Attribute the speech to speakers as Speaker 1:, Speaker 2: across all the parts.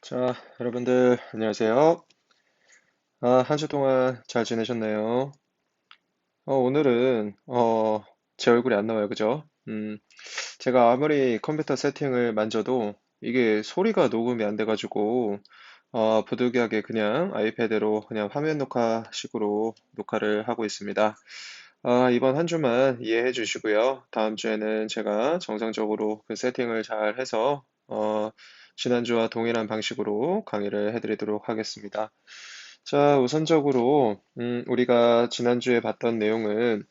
Speaker 1: 자, 여러분들, 안녕하세요. 한 주 동안 잘 지내셨나요? 오늘은, 제 얼굴이 안 나와요, 그죠? 제가 아무리 컴퓨터 세팅을 만져도 이게 소리가 녹음이 안 돼가지고, 부득이하게 그냥 아이패드로 그냥 화면 녹화식으로 녹화를 하고 있습니다. 이번 한 주만 이해해 주시고요. 다음 주에는 제가 정상적으로 그 세팅을 잘 해서, 지난주와 동일한 방식으로 강의를 해드리도록 하겠습니다. 자, 우선적으로, 우리가 지난주에 봤던 내용은,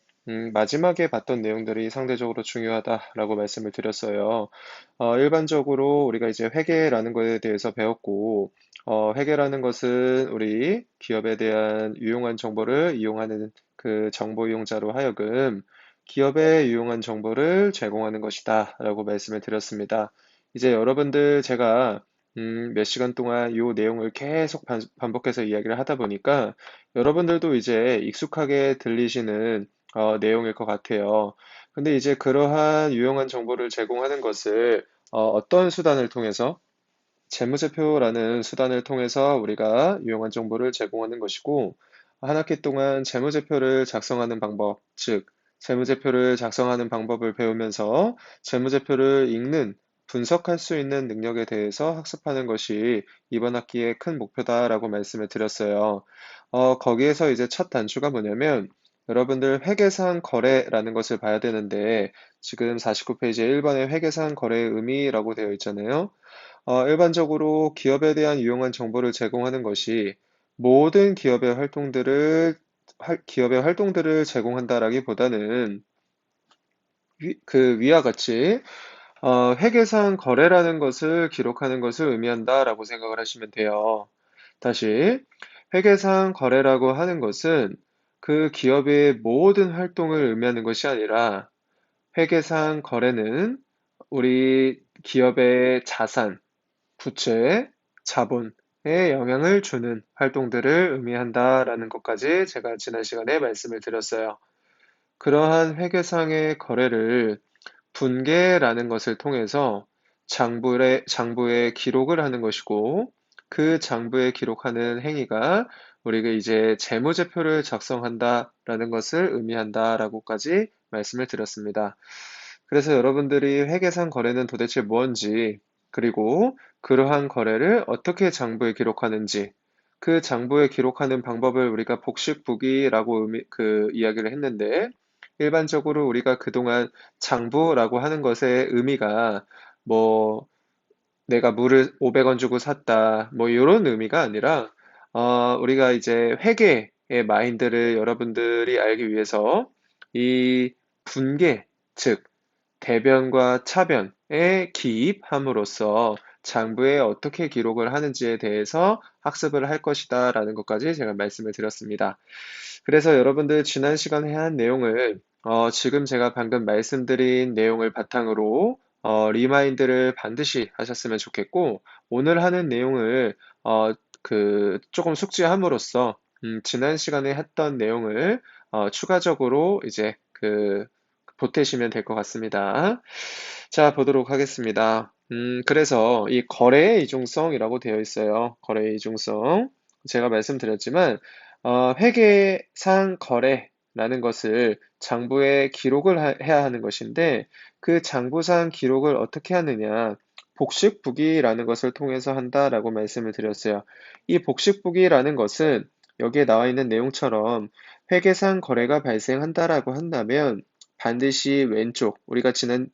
Speaker 1: 마지막에 봤던 내용들이 상대적으로 중요하다라고 말씀을 드렸어요. 일반적으로 우리가 이제 회계라는 것에 대해서 배웠고, 회계라는 것은 우리 기업에 대한 유용한 정보를 이용하는 그 정보 이용자로 하여금 기업에 유용한 정보를 제공하는 것이다라고 말씀을 드렸습니다. 이제 여러분들 제가 몇 시간 동안 이 내용을 계속 반복해서 이야기를 하다 보니까 여러분들도 이제 익숙하게 들리시는 내용일 것 같아요. 근데 이제 그러한 유용한 정보를 제공하는 것을 어떤 수단을 통해서 재무제표라는 수단을 통해서 우리가 유용한 정보를 제공하는 것이고, 한 학기 동안 재무제표를 작성하는 방법, 즉, 재무제표를 작성하는 방법을 배우면서 재무제표를 읽는, 분석할 수 있는 능력에 대해서 학습하는 것이 이번 학기의 큰 목표다라고 말씀을 드렸어요. 거기에서 이제 첫 단추가 뭐냐면, 여러분들 회계상 거래라는 것을 봐야 되는데, 지금 49페이지에 1번에 회계상 거래의 의미라고 되어 있잖아요. 일반적으로 기업에 대한 유용한 정보를 제공하는 것이 모든 기업의 활동들을 제공한다라기보다는 위와 같이 회계상 거래라는 것을 기록하는 것을 의미한다라고 생각을 하시면 돼요. 다시, 회계상 거래라고 하는 것은 그 기업의 모든 활동을 의미하는 것이 아니라 회계상 거래는 우리 기업의 자산, 부채, 자본에 영향을 주는 활동들을 의미한다라는 것까지 제가 지난 시간에 말씀을 드렸어요. 그러한 회계상의 거래를 분계라는 것을 통해서 장부에 기록을 하는 것이고, 그 장부에 기록하는 행위가 우리가 이제 재무제표를 작성한다라는 것을 의미한다라고까지 말씀을 드렸습니다. 그래서 여러분들이 회계상 거래는 도대체 뭔지, 그리고 그러한 거래를 어떻게 장부에 기록하는지, 그 장부에 기록하는 방법을 우리가 복식부기라고 이야기를 했는데, 일반적으로 우리가 그동안 장부라고 하는 것의 의미가 뭐 내가 물을 500원 주고 샀다 뭐 이런 의미가 아니라 우리가 이제 회계의 마인드를 여러분들이 알기 위해서 이 분계 즉 대변과 차변에 기입함으로써 장부에 어떻게 기록을 하는지에 대해서 학습을 할 것이다라는 것까지 제가 말씀을 드렸습니다. 그래서 여러분들 지난 시간에 한 내용을 지금 제가 방금 말씀드린 내용을 바탕으로 리마인드를 반드시 하셨으면 좋겠고 오늘 하는 내용을 조금 숙지함으로써 지난 시간에 했던 내용을 추가적으로 이제 보태시면 될 것 같습니다. 자, 보도록 하겠습니다. 그래서 이 거래의 이중성이라고 되어 있어요. 거래의 이중성. 제가 말씀드렸지만, 회계상 거래라는 것을 장부에 기록을 해야 하는 것인데, 그 장부상 기록을 어떻게 하느냐, 복식부기라는 것을 통해서 한다라고 말씀을 드렸어요. 이 복식부기라는 것은 여기에 나와 있는 내용처럼 회계상 거래가 발생한다라고 한다면 반드시 왼쪽, 우리가 지난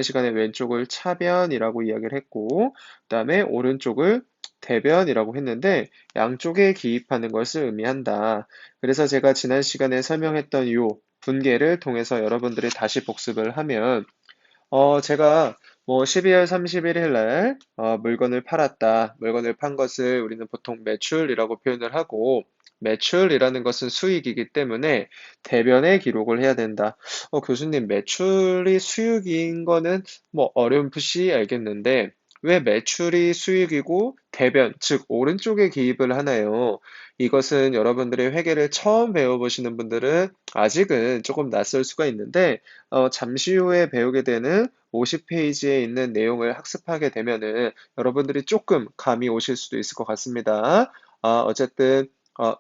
Speaker 1: 시간에 왼쪽을 차변이라고 이야기를 했고, 그다음에 오른쪽을 대변이라고 했는데, 양쪽에 기입하는 것을 의미한다. 그래서 제가 지난 시간에 설명했던 요 분계를 통해서 여러분들이 다시 복습을 하면, 제가 뭐 12월 31일 날 물건을 팔았다. 물건을 판 것을 우리는 보통 매출이라고 표현을 하고 매출이라는 것은 수익이기 때문에 대변에 기록을 해야 된다. 교수님, 매출이 수익인 거는 뭐 어렴풋이 알겠는데 왜 매출이 수익이고 대변, 즉 오른쪽에 기입을 하나요? 이것은 여러분들이 회계를 처음 배워보시는 분들은 아직은 조금 낯설 수가 있는데 잠시 후에 배우게 되는 50페이지에 있는 내용을 학습하게 되면은 여러분들이 조금 감이 오실 수도 있을 것 같습니다. 어쨌든 어,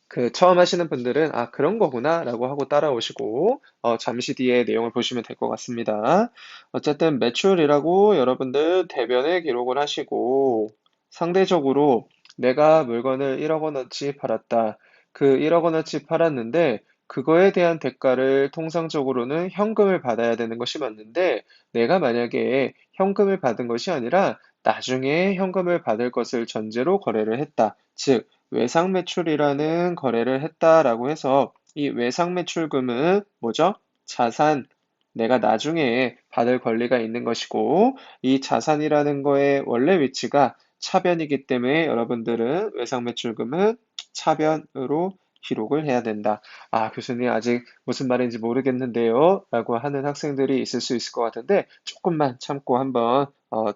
Speaker 1: 그 처음 하시는 분들은 그런 거구나라고 하고 따라오시고 잠시 뒤에 내용을 보시면 될 것 같습니다. 어쨌든 매출이라고 여러분들 대변에 기록을 하시고 상대적으로 내가 물건을 1억 원어치 팔았다. 그 1억 원어치 팔았는데 그거에 대한 대가를 통상적으로는 현금을 받아야 되는 것이 맞는데 내가 만약에 현금을 받은 것이 아니라 나중에 현금을 받을 것을 전제로 거래를 했다. 즉 외상 매출이라는 거래를 했다라고 해서 이 외상 매출금은 뭐죠? 자산, 내가 나중에 받을 권리가 있는 것이고 이 자산이라는 거의 원래 위치가 차변이기 때문에 여러분들은 외상 매출금은 차변으로 기록을 해야 된다. 교수님 아직 무슨 말인지 모르겠는데요. 라고 하는 학생들이 있을 수 있을 것 같은데 조금만 참고 한번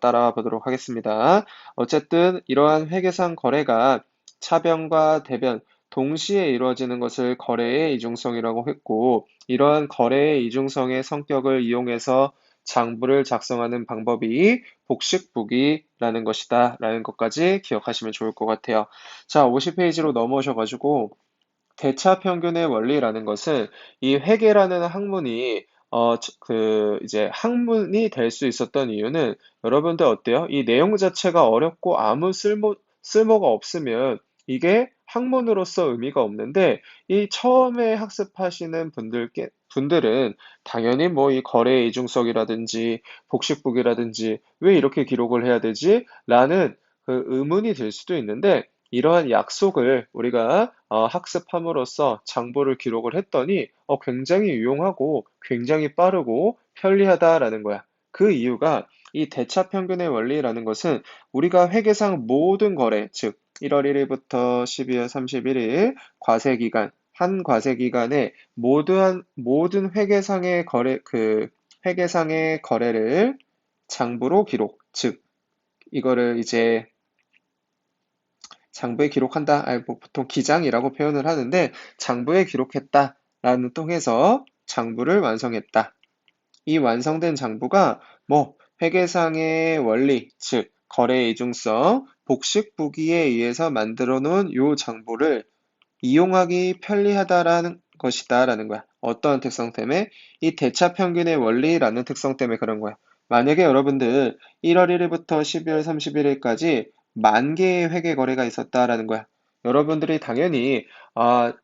Speaker 1: 따라와 보도록 하겠습니다. 어쨌든 이러한 회계상 거래가 차변과 대변 동시에 이루어지는 것을 거래의 이중성이라고 했고, 이러한 거래의 이중성의 성격을 이용해서 장부를 작성하는 방법이 복식부기라는 것이다 라는 것까지 기억하시면 좋을 것 같아요. 자, 50페이지로 넘어오셔가지고 대차 평균의 원리라는 것은 이 회계라는 학문이 이제 학문이 될 수 있었던 이유는 여러분들 어때요? 이 내용 자체가 어렵고 아무 쓸모가 없으면 이게 학문으로서 의미가 없는데 이 처음에 학습하시는 분들은 당연히 뭐 이 거래의 이중성이라든지 복식북이라든지 왜 이렇게 기록을 해야 되지? 라는 그 의문이 들 수도 있는데 이러한 약속을 우리가 학습함으로써 장부를 기록을 했더니 굉장히 유용하고 굉장히 빠르고 편리하다라는 거야. 그 이유가 이 대차평균의 원리라는 것은 우리가 회계상 모든 거래, 즉 1월 1일부터 12월 31일 과세기간, 한 과세기간에 모든 회계상의 회계상의 거래를 장부로 기록, 즉 이거를 이제 장부에 기록한다. 뭐 보통 기장이라고 표현을 하는데 장부에 기록했다라는 통해서 장부를 완성했다. 이 완성된 장부가 뭐 회계상의 원리, 즉 거래의 이중성, 복식부기에 의해서 만들어 놓은 요 장부를 이용하기 편리하다라는 것이다라는 거야. 어떠한 특성 때문에? 이 대차평균의 원리라는 특성 때문에 그런 거야. 만약에 여러분들 1월 1일부터 12월 31일까지 만 개의 회계 거래가 있었다라는 거야. 여러분들이 당연히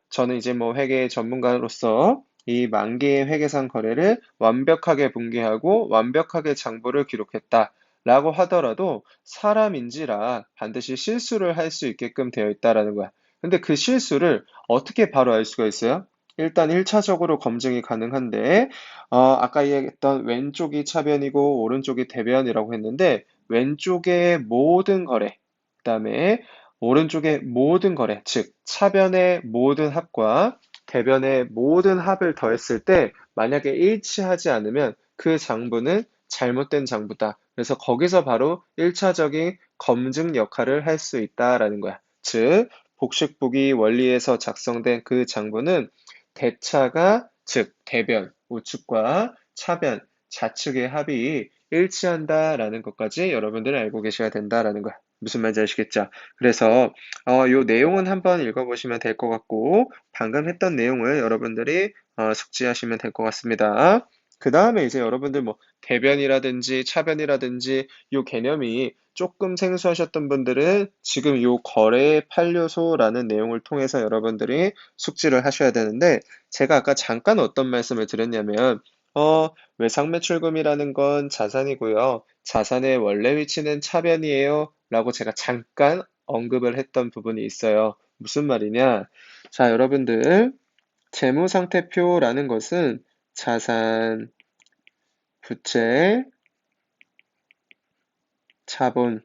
Speaker 1: 저는 이제 뭐 회계 전문가로서 이 만 개의 회계상 거래를 완벽하게 분기하고 완벽하게 장부를 기록했다. 라고 하더라도 사람인지라 반드시 실수를 할 수 있게끔 되어 있다라는 거야. 근데 그 실수를 어떻게 바로 알 수가 있어요? 일단 1차적으로 검증이 가능한데, 아까 얘기했던 왼쪽이 차변이고 오른쪽이 대변이라고 했는데, 왼쪽의 모든 거래, 그다음에 오른쪽의 모든 거래, 즉 차변의 모든 합과 대변의 모든 합을 더했을 때 만약에 일치하지 않으면 그 장부는 잘못된 장부다. 그래서 거기서 바로 1차적인 검증 역할을 할 수 있다라는 거야. 즉, 복식부기 원리에서 작성된 그 장부는 대차가 즉 대변, 우측과 차변, 좌측의 합이 일치한다라는 것까지 여러분들은 알고 계셔야 된다라는 거야. 무슨 말인지 아시겠죠? 그래서 요 내용은 한번 읽어보시면 될 것 같고 방금 했던 내용을 여러분들이 숙지하시면 될 것 같습니다. 그 다음에 이제 여러분들 뭐 대변이라든지 차변이라든지 요 개념이 조금 생소하셨던 분들은 지금 요 거래 8요소라는 내용을 통해서 여러분들이 숙지를 하셔야 되는데 제가 아까 잠깐 어떤 말씀을 드렸냐면 외상매출금이라는 건 자산이고요. 자산의 원래 위치는 차변이에요. 라고 제가 잠깐 언급을 했던 부분이 있어요. 무슨 말이냐? 자, 여러분들 재무상태표라는 것은 자산, 부채, 자본을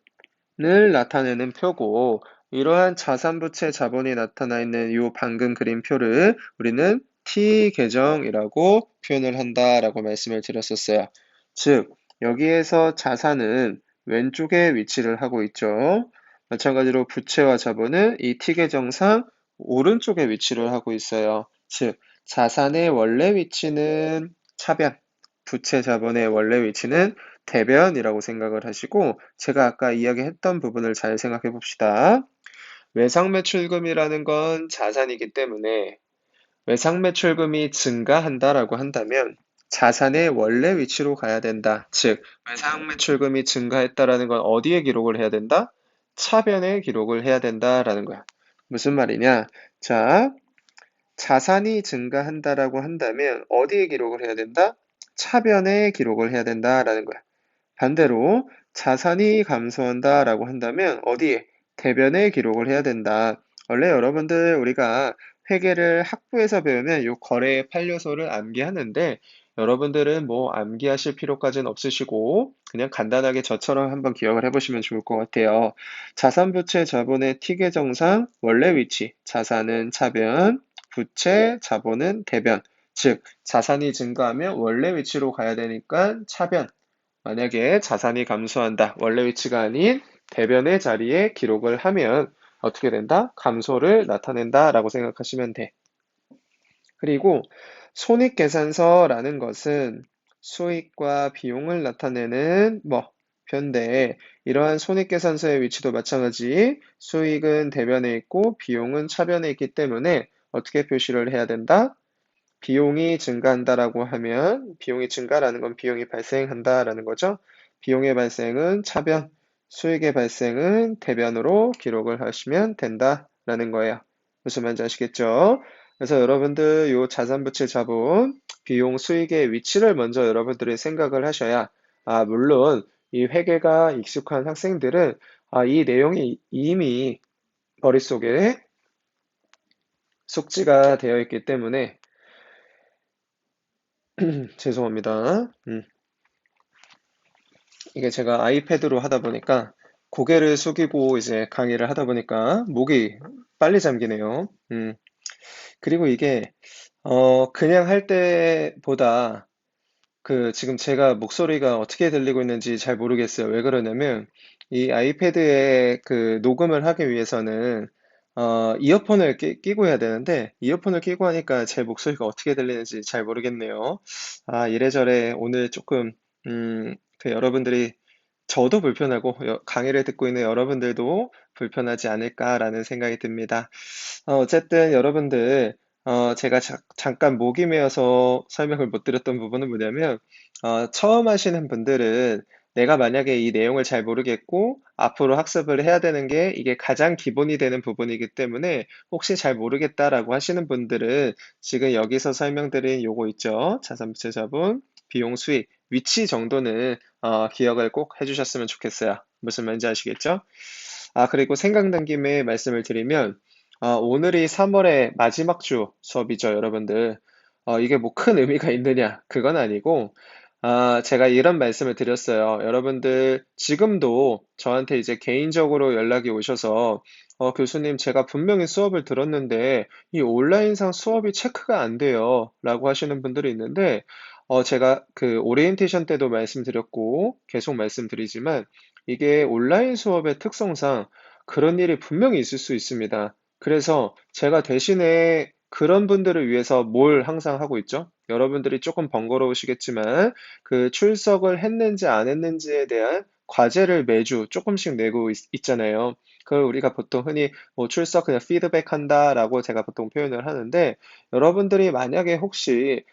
Speaker 1: 나타내는 표고 이러한 자산, 부채, 자본이 나타나 있는 이 방금 그린 표를 우리는 T 계정이라고 표현을 한다라고 말씀을 드렸었어요. 즉, 여기에서 자산은 왼쪽에 위치를 하고 있죠. 마찬가지로 부채와 자본은 이 T계정상 오른쪽에 위치를 하고 있어요. 즉, 자산의 원래 위치는 차변, 부채 자본의 원래 위치는 대변이라고 생각을 하시고, 제가 아까 이야기했던 부분을 잘 생각해 봅시다. 외상매출금이라는 건 자산이기 때문에 외상매출금이 증가한다라고 한다면 자산의 원래 위치로 가야 된다. 즉, 외상매출금이 증가했다라는 건 어디에 기록을 해야 된다? 차변에 기록을 해야 된다라는 거야. 무슨 말이냐? 자, 자산이 증가한다라고 한다면 어디에 기록을 해야 된다? 차변에 기록을 해야 된다라는 거야. 반대로 자산이 감소한다라고 한다면 어디에? 대변에 기록을 해야 된다. 원래 여러분들 우리가 회계를 학부에서 배우면 요 거래의 8요소를 암기하는데 여러분들은 뭐 암기하실 필요까지는 없으시고 그냥 간단하게 저처럼 한번 기억을 해보시면 좋을 것 같아요. 자산, 부채, 자본의 T계정상 원래 위치, 자산은 차변, 부채, 자본은 대변. 즉, 자산이 증가하면 원래 위치로 가야 되니까 차변. 만약에 자산이 감소한다. 원래 위치가 아닌 대변의 자리에 기록을 하면 어떻게 된다? 감소를 나타낸다라고 생각하시면 돼. 그리고 손익계산서라는 것은 수익과 비용을 나타내는 표인데 이러한 손익계산서의 위치도 마찬가지 수익은 대변에 있고 비용은 차변에 있기 때문에 어떻게 표시를 해야 된다? 비용이 증가한다라고 하면 비용이 증가라는 건 비용이 발생한다라는 거죠. 비용의 발생은 차변, 수익의 발생은 대변으로 기록을 하시면 된다라는 거예요. 무슨 말인지 아시겠죠? 그래서 여러분들 요 자산부채 자본, 비용, 수익의 위치를 먼저 여러분들이 생각을 하셔야 물론 이 회계가 익숙한 학생들은 이 내용이 이미 머릿속에 숙지가 되어 있기 때문에 죄송합니다. 이게 제가 아이패드로 하다 보니까 고개를 숙이고 이제 강의를 하다 보니까 목이 빨리 잠기네요. 그리고 이게 그냥 할 때보다 지금 제가 목소리가 어떻게 들리고 있는지 잘 모르겠어요. 왜 그러냐면 이 아이패드에 녹음을 하기 위해서는 이어폰을 끼고 해야 되는데 이어폰을 끼고 하니까 제 목소리가 어떻게 들리는지 잘 모르겠네요. 이래저래 오늘 조금 여러분들이 저도 불편하고 강의를 듣고 있는 여러분들도 불편하지 않을까라는 생각이 듭니다. 어쨌든 여러분들 제가 잠깐 목이 메어서 설명을 못 드렸던 부분은 뭐냐면 처음 하시는 분들은 내가 만약에 이 내용을 잘 모르겠고 앞으로 학습을 해야 되는 게 이게 가장 기본이 되는 부분이기 때문에 혹시 잘 모르겠다라고 하시는 분들은 지금 여기서 설명드린 요거 있죠. 자산부채 자본, 비용 수익, 위치 정도는 기억을 꼭 해주셨으면 좋겠어요. 무슨 말인지 아시겠죠? 그리고 생각난 김에 말씀을 드리면 오늘이 3월의 마지막 주 수업이죠, 여러분들. 이게 뭐 큰 의미가 있느냐? 그건 아니고, 제가 이런 말씀을 드렸어요. 여러분들, 지금도 저한테 이제 개인적으로 연락이 오셔서, 교수님, 제가 분명히 수업을 들었는데, 이 온라인상 수업이 체크가 안 돼요. 라고 하시는 분들이 있는데, 제가 오리엔테이션 때도 말씀드렸고, 계속 말씀드리지만, 이게 온라인 수업의 특성상 그런 일이 분명히 있을 수 있습니다. 그래서 제가 대신에 그런 분들을 위해서 뭘 항상 하고 있죠? 여러분들이 조금 번거로우시겠지만 출석을 했는지 안 했는지에 대한 과제를 매주 조금씩 내고 잖아요. 그걸 우리가 보통 흔히 뭐 출석 그냥 피드백 한다라고 제가 보통 표현을 하는데 여러분들이 만약에 혹시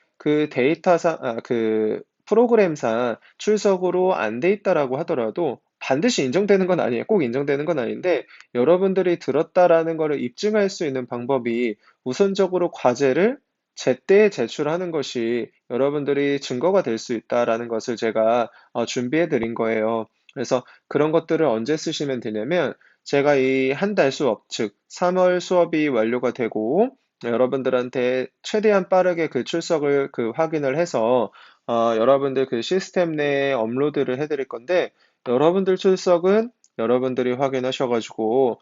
Speaker 1: 프로그램상 출석으로 안 돼 있다라고 하더라도 반드시 인정되는 건 아니에요. 꼭 인정되는 건 아닌데 여러분들이 들었다라는 것을 입증할 수 있는 방법이 우선적으로 과제를 제때 제출하는 것이 여러분들이 증거가 될 수 있다라는 것을 제가 준비해 드린 거예요. 그래서 그런 것들을 언제 쓰시면 되냐면 제가 이 한 달 수업, 즉 3월 수업이 완료가 되고 여러분들한테 최대한 빠르게 출석을 확인을 해서 여러분들 시스템 내에 업로드를 해드릴 건데 여러분들 출석은 여러분들이 확인하셔가지고,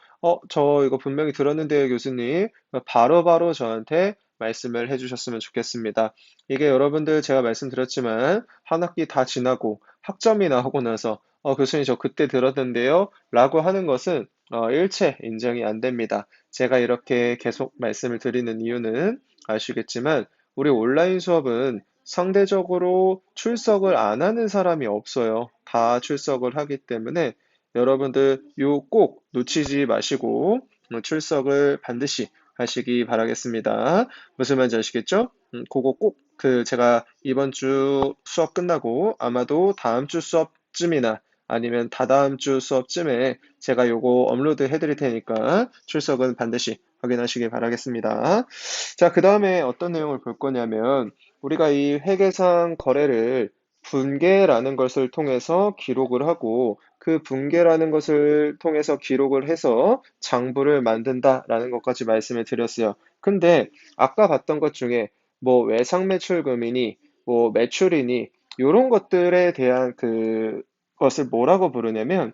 Speaker 1: 저 이거 분명히 들었는데요, 교수님. 바로바로 저한테 말씀을 해주셨으면 좋겠습니다. 이게 여러분들 제가 말씀드렸지만, 한 학기 다 지나고 학점이 나오고 나서 교수님 저 그때 들었는데요. 라고 하는 것은 일체 인정이 안 됩니다. 제가 이렇게 계속 말씀을 드리는 이유는 아시겠지만 우리 온라인 수업은 상대적으로 출석을 안 하는 사람이 없어요. 다 출석을 하기 때문에 여러분들 요 꼭 놓치지 마시고 출석을 반드시 하시기 바라겠습니다. 무슨 말인지 아시겠죠? 그거 꼭 제가 이번 주 수업 끝나고 아마도 다음 주 수업쯤이나 아니면 다다음 주 수업쯤에 제가 요거 업로드 해드릴 테니까 출석은 반드시 확인하시기 바라겠습니다. 자, 그 다음에 어떤 내용을 볼 거냐면 우리가 이 회계상 거래를 분계라는 것을 통해서 기록을 하고 그 분계라는 것을 통해서 기록을 해서 장부를 만든다라는 것까지 말씀을 드렸어요. 근데 아까 봤던 것 중에 뭐 외상매출금이니 뭐 매출이니 이런 것들에 대한 것을 뭐라고 부르냐면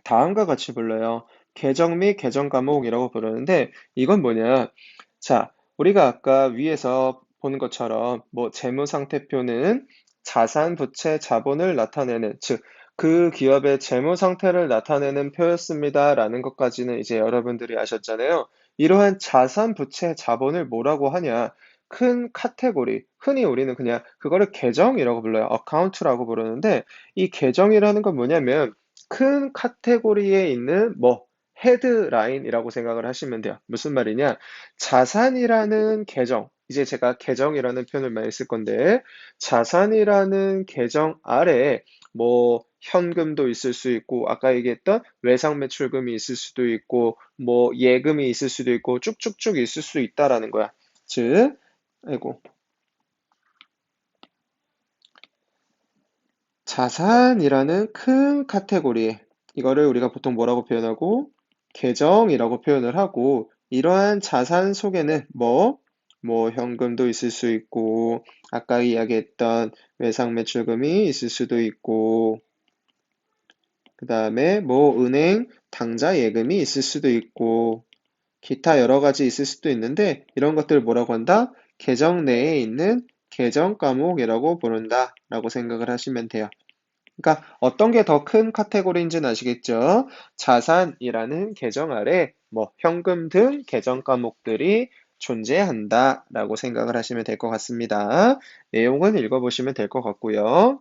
Speaker 1: 다음과 같이 불러요. 계정 및 계정 과목이라고 부르는데 이건 뭐냐? 자, 우리가 아까 위에서 보는 것처럼 뭐 재무상태표는 자산, 부채, 자본을 나타내는 즉 그 기업의 재무 상태를 나타내는 표였습니다라는 것까지는 이제 여러분들이 아셨잖아요. 이러한 자산, 부채, 자본을 뭐라고 하냐? 큰 카테고리, 흔히 우리는 그냥 그거를 계정이라고 불러요. 어카운트라고 부르는데 이 계정이라는 건 뭐냐면 큰 카테고리에 있는 뭐 헤드라인이라고 생각을 하시면 돼요. 무슨 말이냐? 자산이라는 계정, 이제 제가 계정이라는 표현을 많이 쓸 건데, 자산이라는 계정 아래에 뭐 현금도 있을 수 있고, 아까 얘기했던 외상매출금이 있을 수도 있고, 뭐 예금이 있을 수도 있고, 쭉쭉쭉 있을 수 있다라는 거야. 즉, 아이고, 자산이라는 큰 카테고리에 이거를 우리가 보통 뭐라고 표현하고 계정이라고 표현을 하고 이러한 자산 속에는 뭐 현금도 있을 수 있고 아까 이야기했던 외상 매출금이 있을 수도 있고 그 다음에 뭐 은행 당좌 예금이 있을 수도 있고 기타 여러 가지 있을 수도 있는데 이런 것들을 뭐라고 한다? 계정 내에 있는 계정 과목이라고 부른다 라고 생각을 하시면 돼요. 그러니까 어떤 게 더 큰 카테고리인지는 아시겠죠? 자산이라는 계정 아래 뭐 현금 등 계정 과목들이 존재한다라고 생각을 하시면 될 것 같습니다. 내용은 읽어보시면 될 것 같고요.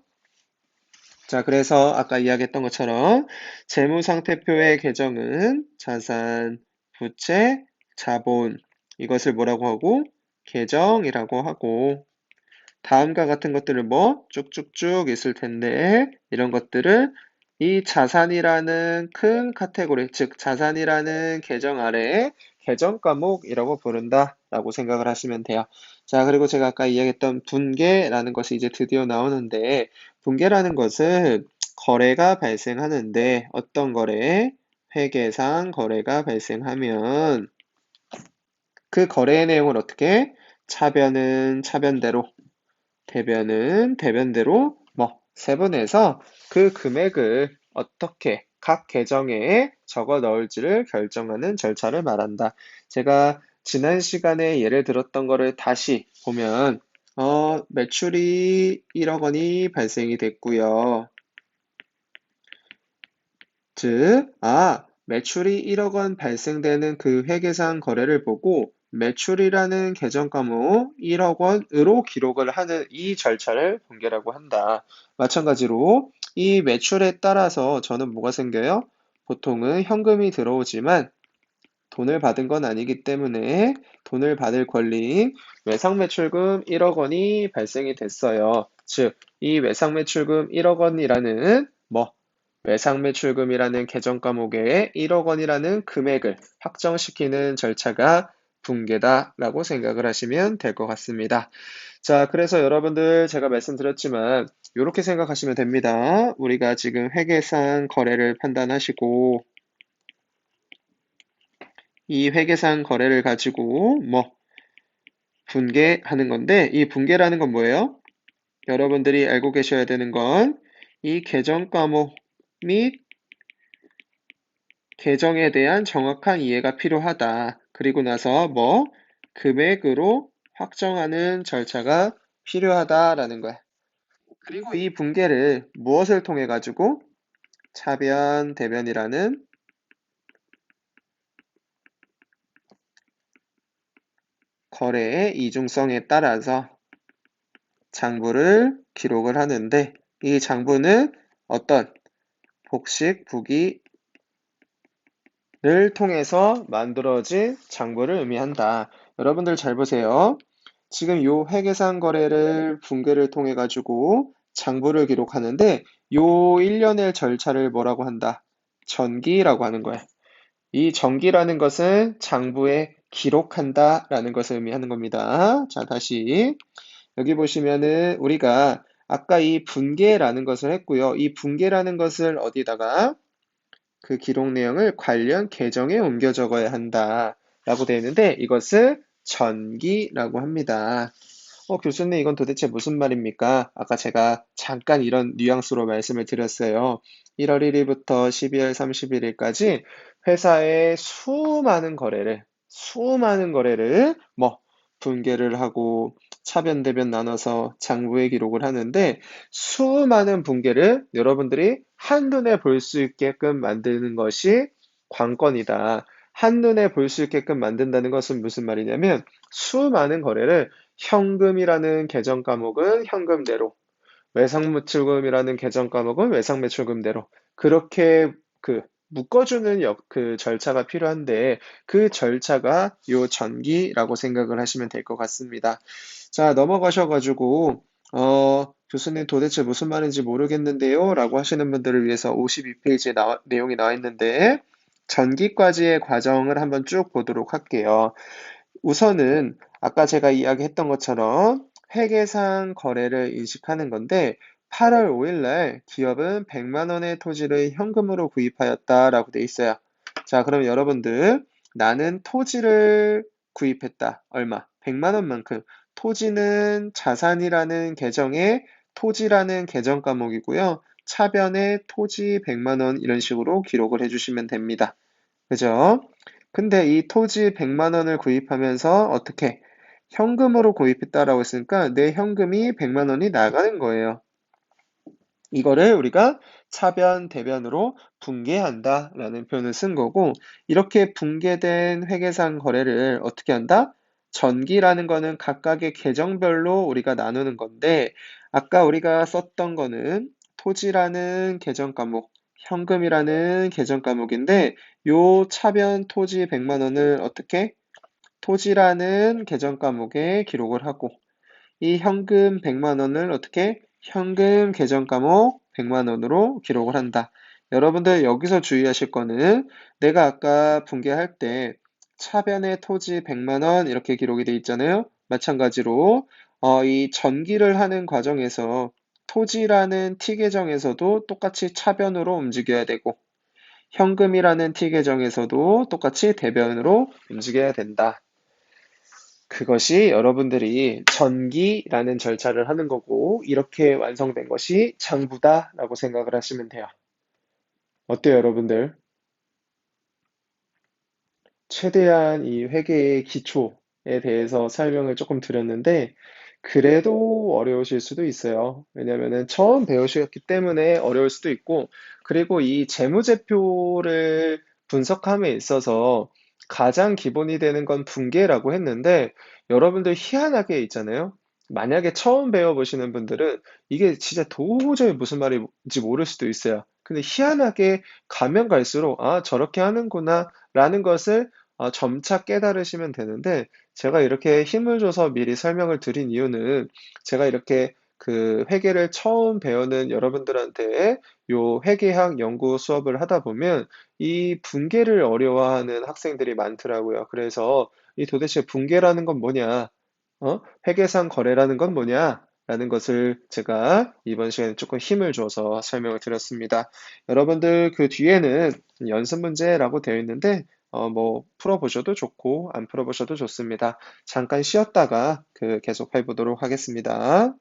Speaker 1: 자, 그래서 아까 이야기했던 것처럼 재무상태표의 계정은 자산, 부채, 자본 이것을 뭐라고 하고 계정이라고 하고 다음과 같은 것들을 뭐 쭉쭉쭉 있을 텐데 이런 것들을 이 자산이라는 큰 카테고리, 즉 자산이라는 계정 아래에 계정 과목이라고 부른다라고 생각을 하시면 돼요. 자, 그리고 제가 아까 이야기했던 분계라는 것이 이제 드디어 나오는데 분계라는 것은 거래가 발생하는데 어떤 거래? 회계상 거래가 발생하면 그 거래의 내용을 어떻게? 차변은 차변대로 대변은 대변대로 뭐 세분해서 그 금액을 어떻게 각 계정에 적어 넣을지를 결정하는 절차를 말한다. 제가 지난 시간에 예를 들었던 거를 다시 보면 매출이 1억 원이 발생이 됐고요. 즉, 매출이 1억 원 발생되는 그 회계상 거래를 보고 매출이라는 계정 과목 1억 원으로 기록을 하는 이 절차를 분계라고 한다. 마찬가지로 이 매출에 따라서 저는 뭐가 생겨요? 보통은 현금이 들어오지만 돈을 받은 건 아니기 때문에 돈을 받을 권리인 외상매출금 1억 원이 발생이 됐어요. 즉, 이 외상매출금 1억 원이라는 외상매출금이라는 계정 과목에 1억 원이라는 금액을 확정시키는 절차가 분계다라고 생각을 하시면 될 것 같습니다. 자, 그래서 여러분들 제가 말씀드렸지만 이렇게 생각하시면 됩니다. 우리가 지금 회계상 거래를 판단하시고 이 회계상 거래를 가지고 분계하는 건데 이 분계라는 건 뭐예요? 여러분들이 알고 계셔야 되는 건 이 계정 과목 및 계정에 대한 정확한 이해가 필요하다. 그리고 나서 금액으로 확정하는 절차가 필요하다라는 거야. 그리고 이 분계를 무엇을 통해 가지고? 차변, 대변이라는 거래의 이중성에 따라서 장부를 기록을 하는데 이 장부는 어떤 복식, 부기를 통해서 만들어진 장부를 의미한다. 여러분들 잘 보세요. 지금 요 회계상 거래를 분계를 통해 가지고 장부를 기록하는데 요 일련의 절차를 뭐라고 한다? 전기라고 하는 거야. 이 전기라는 것은 장부에 기록한다라는 것을 의미하는 겁니다. 자, 다시 여기 보시면은 우리가 아까 이 분계라는 것을 했고요. 이 분계라는 것을 어디다가 그 기록 내용을 관련 계정에 옮겨 적어야 한다라고 되어 있는데 이것을 전기라고 합니다. 교수님, 이건 도대체 무슨 말입니까? 아까 제가 잠깐 이런 뉘앙스로 말씀을 드렸어요. 1월 1일부터 12월 31일까지 회사의 수많은 거래를 분개를 하고 차변, 대변 나눠서 장부에 기록을 하는데 수많은 분개를 여러분들이 한눈에 볼 수 있게끔 만드는 것이 관건이다. 한눈에 볼 수 있게끔 만든다는 것은 무슨 말이냐면 수많은 거래를 현금이라는 계정 과목은 현금대로, 외상매출금이라는 계정 과목은 외상매출금대로 그렇게 묶어주는 그 절차가 필요한데 그 절차가 요 전기라고 생각을 하시면 될 것 같습니다. 자, 넘어가셔가지고 교수님 도대체 무슨 말인지 모르겠는데요 라고 하시는 분들을 위해서 52페이지에 내용이 나와 있는데 전기까지의 과정을 한번 쭉 보도록 할게요. 우선은 아까 제가 이야기했던 것처럼 회계상 거래를 인식하는 건데 8월 5일 날 기업은 100만 원의 토지를 현금으로 구입하였다라고 돼 있어요. 자, 그럼 여러분들 나는 토지를 구입했다. 얼마? 100만 원만큼. 토지는 자산이라는 계정에 토지라는 계정 과목이고요. 차변에 토지 100만 원 이런 식으로 기록을 해주시면 됩니다. 그죠? 근데 이 토지 100만 원을 구입하면서 어떻게 현금으로 구입했다라고 했으니까 내 현금이 100만 원이 나가는 거예요. 이거를 우리가 차변, 대변으로 분개한다라는 표현을 쓴 거고 이렇게 분개된 회계상 거래를 어떻게 한다? 전기라는 거는 각각의 계정별로 우리가 나누는 건데 아까 우리가 썼던 거는 토지라는 계정 과목, 현금이라는 계정 과목인데 요 차변 토지 100만 원을 어떻게? 토지라는 계정 과목에 기록을 하고 이 현금 100만 원을 어떻게? 현금 계정 과목 100만 원으로 기록을 한다. 여러분들 여기서 주의하실 거는 내가 아까 분개할 때 차변의 토지 100만 원 이렇게 기록이 돼 있잖아요. 마찬가지로 이 전기를 하는 과정에서 토지라는 T 계정에서도 똑같이 차변으로 움직여야 되고 현금이라는 T 계정에서도 똑같이 대변으로 움직여야 된다. 그것이 여러분들이 전기라는 절차를 하는 거고 이렇게 완성된 것이 장부다라고 생각을 하시면 돼요. 어때요, 여러분들? 최대한 이 회계의 기초에 대해서 설명을 조금 드렸는데 그래도 어려우실 수도 있어요. 왜냐면은 처음 배우셨기 때문에 어려울 수도 있고 그리고 이 재무제표를 분석함에 있어서 가장 기본이 되는 건 분계라고 했는데 여러분들 희한하게 있잖아요. 만약에 처음 배워보시는 분들은 이게 진짜 도저히 무슨 말인지 모를 수도 있어요. 근데 희한하게 가면 갈수록 아, 저렇게 하는구나 라는 것을 점차 깨달으시면 되는데 제가 이렇게 힘을 줘서 미리 설명을 드린 이유는 제가 이렇게 그 회계를 처음 배우는 여러분들한테 요 회계학 연구 수업을 하다 보면 이 분계를 어려워하는 학생들이 많더라고요. 그래서 이 도대체 분계라는 건 뭐냐? 회계상 거래라는 건 뭐냐? 라는 것을 제가 이번 시간에 조금 힘을 줘서 설명을 드렸습니다. 여러분들 그 뒤에는 연습 문제라고 되어 있는데 풀어보셔도 좋고, 안 풀어보셔도 좋습니다. 잠깐 쉬었다가 계속 해보도록 하겠습니다.